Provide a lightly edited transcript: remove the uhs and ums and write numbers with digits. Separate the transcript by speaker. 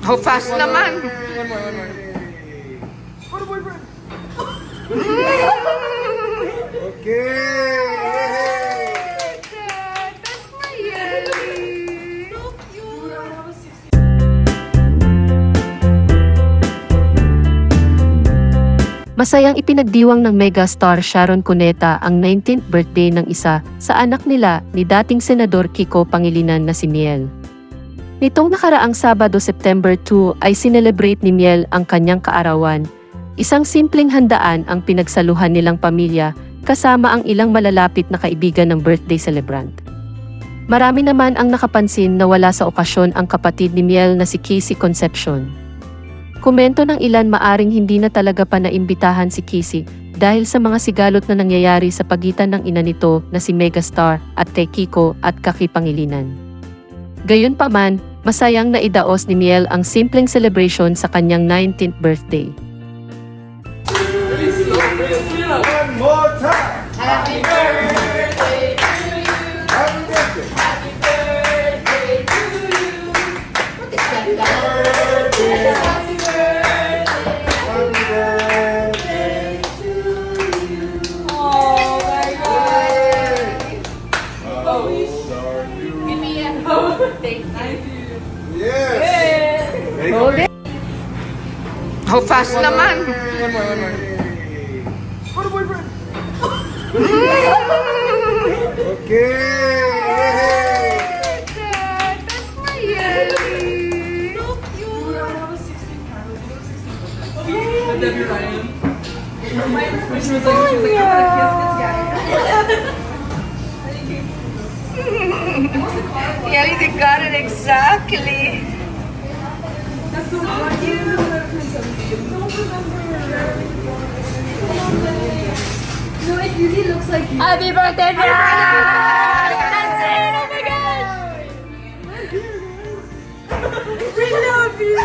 Speaker 1: How fast naman!
Speaker 2: One more. What a boyfriend! Okay!
Speaker 1: That's my Yelly! So cute!
Speaker 3: Masayang ipinagdiwang ng megastar Sharon Cuneta ang 19th birthday ng isa sa anak nila ni dating Senador Kiko Pangilinan na si Miel. Nitong nakaraang Sabado, September 2 ay sinelebrate ni Miel ang kanyang kaarawan. Isang simpleng handaan ang pinagsaluhan nilang pamilya kasama ang ilang malalapit na kaibigan ng birthday celebrant. Marami naman ang nakapansin na wala sa okasyon ang kapatid ni Miel na si Casey Concepcion. Komento ng ilan, maaring hindi na talaga pa naimbitahan si Casey dahil sa mga sigalot na nangyayari sa pagitan ng ina nito na si megastar at kay Kiko at Kaki Pangilinan. Gayunpaman, masayang naidaos ni Miel ang simpleng celebration sa kanyang 19th birthday.
Speaker 2: One more time!
Speaker 1: Happy birthday to you!
Speaker 2: Happy birthday!
Speaker 1: Happy birthday to you! What is that? Happy birthday!
Speaker 2: Happy birthday
Speaker 1: to you! Oh my God!
Speaker 2: How old are you?
Speaker 1: Give me a hug! Thank you!
Speaker 2: Yes!
Speaker 1: Hold it! How fast naman!
Speaker 2: One more. What a boyfriend! Okay!
Speaker 1: That's my Yelly! So cute!
Speaker 4: Debbie Ryan. She was like,
Speaker 1: Oh,
Speaker 4: I'm gonna kiss this guy.
Speaker 1: Yeah, you got it exactly.
Speaker 4: That's so cute. Don't remember. No, it really looks like you.
Speaker 1: Happy birthday, Brian! That's it! Oh my gosh!
Speaker 4: We love you.